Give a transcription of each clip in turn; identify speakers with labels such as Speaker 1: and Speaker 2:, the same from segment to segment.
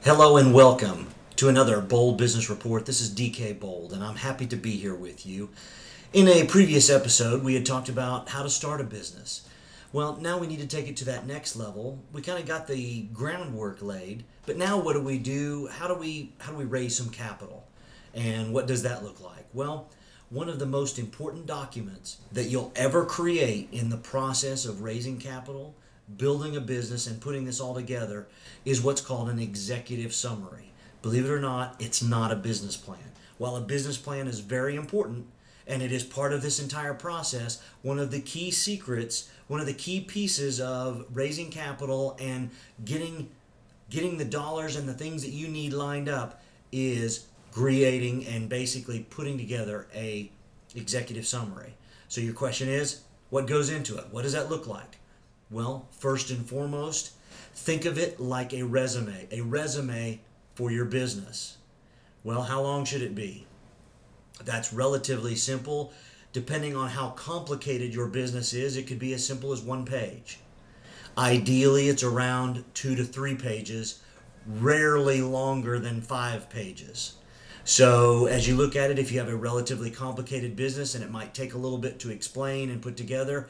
Speaker 1: Hello and welcome to another Bold Business Report. This is DK Bold, and I'm happy to be here with you. In a previous episode, we had talked about how to start a business. Well, now we need to take it to that next level. We kind of got the groundwork laid, but now what do we do? How do we raise some capital? And what does that look like? Well, one of the most important documents that you'll ever create in the process of raising capital, building a business, and putting this all together is what's called an executive summary. Believe it or not, it's not a business plan. While a business plan is very important and it is part of this entire process, one of the key secrets, one of the key pieces of raising capital and getting the dollars and the things that you need lined up is creating and basically putting together a executive summary. So your question is, what goes into it? What does that look like? Well, first and foremost, think of it like a resume for your business. Well, how long should it be? That's relatively simple. Depending on how complicated your business is, it could be as simple as one page. Ideally, it's around 2 to 3 pages, rarely longer than 5 pages. So as you look at it, if you have a relatively complicated business and it might take a little bit to explain and put together,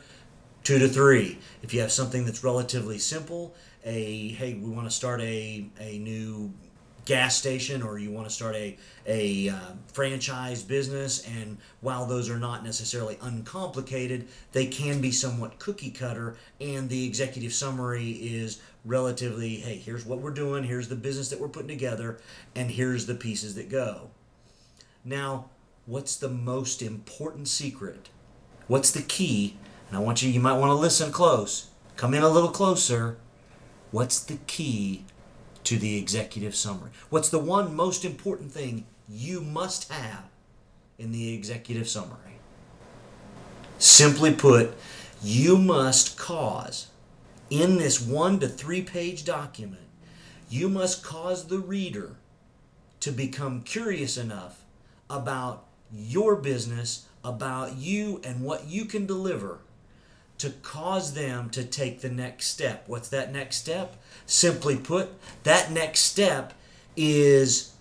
Speaker 1: 2 to 3. If you have something that's relatively simple, hey, we want to start a new gas station, or you want to start a franchise business, and while those are not necessarily uncomplicated, they can be somewhat cookie cutter, and the executive summary is relatively, hey, here's what we're doing, here's the business that we're putting together, and here's the pieces that go. Now, what's the most important secret? What's the key? And you might want to listen close. Come in a little closer. What's the key to the executive summary? What's the one most important thing you must have in the executive summary? Simply put, you must cause, in this 1 to 3 page document, you must cause the reader to become curious enough about your business, about you and what you can deliver, to cause them to take the next step. What's that next step? Simply put, that next step is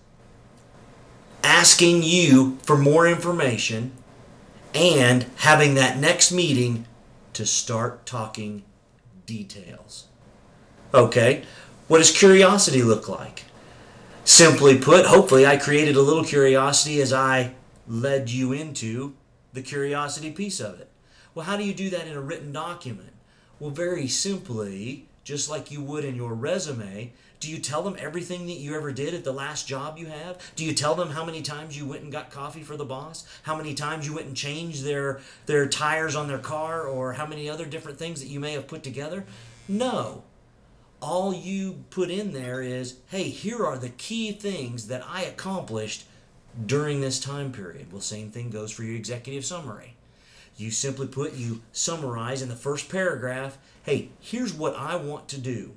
Speaker 1: asking you for more information and having that next meeting to start talking details. Okay, what does curiosity look like? Simply put, hopefully I created a little curiosity as I led you into the curiosity piece of it. Well, how do you do that in a written document? Well, very simply, just like you would in your resume, do you tell them everything that you ever did at the last job you have? Do you tell them how many times you went and got coffee for the boss? How many times you went and changed their tires on their car, or how many other different things that you may have put together? No. All you put in there is, hey, here are the key things that I accomplished during this time period. Well, same thing goes for your executive summary. You simply put, you summarize in the first paragraph, hey, here's what I want to do.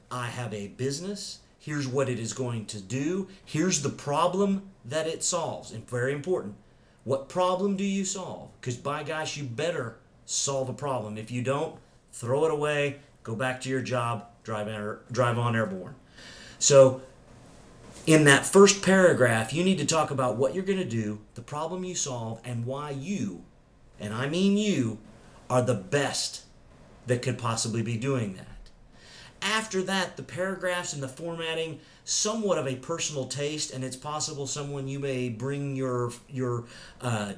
Speaker 1: I have a business. Here's what it is going to do. Here's the problem that it solves. And very important, what problem do you solve? Because by gosh, you better solve a problem. If you don't, throw it away, go back to your job, drive on airborne. So in that first paragraph, you need to talk about what you're going to do, the problem you solve, and why you, and I mean you, are the best that could possibly be doing that. After that, the paragraphs and the formatting, somewhat of a personal taste, and it's possible someone you may bring your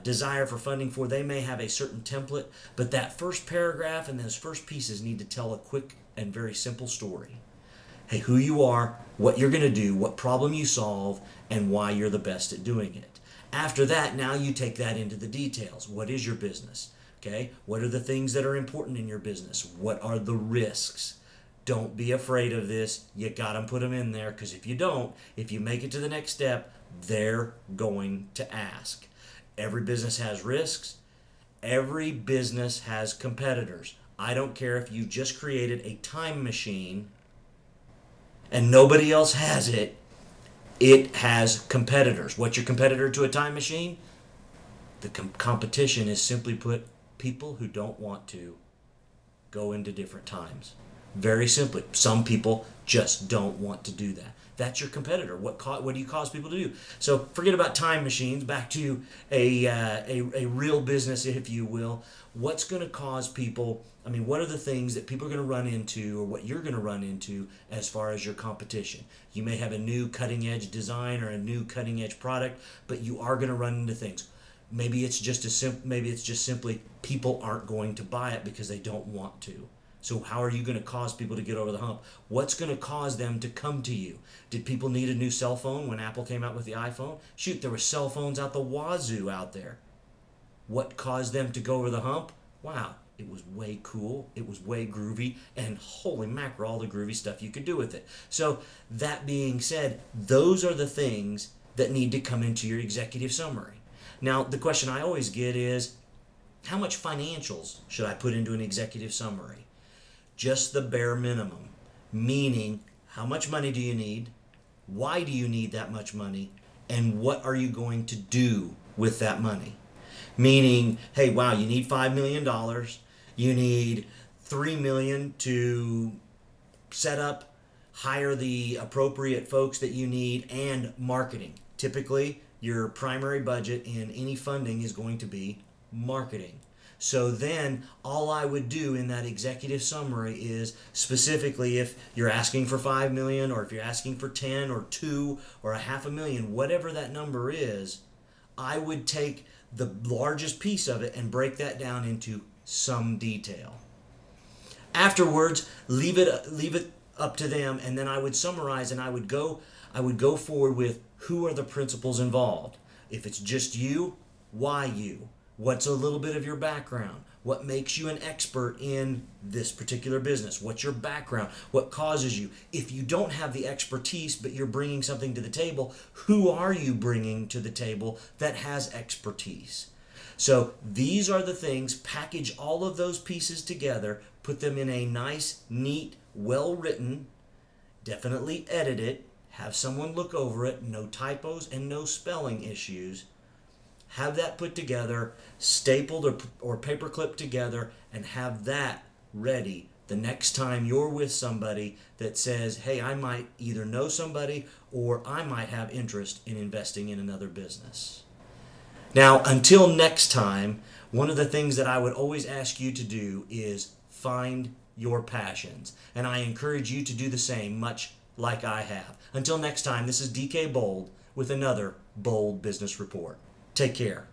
Speaker 1: desire for funding for, they may have a certain template, but that first paragraph and those first pieces need to tell a quick and very simple story. Hey, who you are, what you're going to do, what problem you solve, and why you're the best at doing it. After that, now you take that into the details. What is your business? Okay? What are the things that are important in your business? What are the risks? Don't be afraid of this. You got to put them in there, because if you don't, if you make it to the next step, they're going to ask. Every business has risks. Every business has competitors. I don't care if you just created a time machine and nobody else has it. It has competitors. What's your competitor to a time machine? The competition is, simply put, people who don't want to go into different times. Very simply, some people just don't want to do that. That's your competitor. What do you cause people to do? So forget about time machines. Back to a real business, if you will. What's going to cause people? I mean, what are the things that people are going to run into, or what you're going to run into as far as your competition? You may have a new cutting edge design or a new cutting edge product, but you are going to run into things. Maybe it's just simply people aren't going to buy it because they don't want to. So how are you going to cause people to get over the hump? What's going to cause them to come to you? Did people need a new cell phone when Apple came out with the iPhone? Shoot, there were cell phones out the wazoo out there. What caused them to go over the hump? Wow, it was way cool, it was way groovy, and holy mackerel, all the groovy stuff you could do with it. So that being said, those are the things that need to come into your executive summary. Now, the question I always get is, how much financials should I put into an executive summary? Just the bare minimum, meaning how much money do you need, why do you need that much money, and what are you going to do with that money? Meaning, hey, wow, you need $5 million, you need $3 million to set up, hire the appropriate folks that you need, and marketing. Typically, your primary budget in any funding is going to be marketing. So then all I would do in that executive summary is, specifically if you're asking for 5 million, or if you're asking for 10 or 2 or a $500,000, whatever that number is, I would take the largest piece of it and break that down into some detail. Afterwards, leave it up to them, and then I would summarize, and I would go forward with who are the principals involved. If it's just you, why you? What's a little bit of your background? What makes you an expert in this particular business? What's your background? What causes you? If you don't have the expertise, but you're bringing something to the table, who are you bringing to the table that has expertise? So these are the things. Package all of those pieces together, put them in a nice, neat, well-written, definitely edit it, have someone look over it, no typos and no spelling issues. Have that put together, stapled or paper clipped together, and have that ready the next time you're with somebody that says, hey, I might either know somebody or I might have interest in investing in another business. Now, until next time, one of the things that I would always ask you to do is find your passions. And I encourage you to do the same, much like I have. Until next time, this is DK Bold with another Bold Business Report. Take care.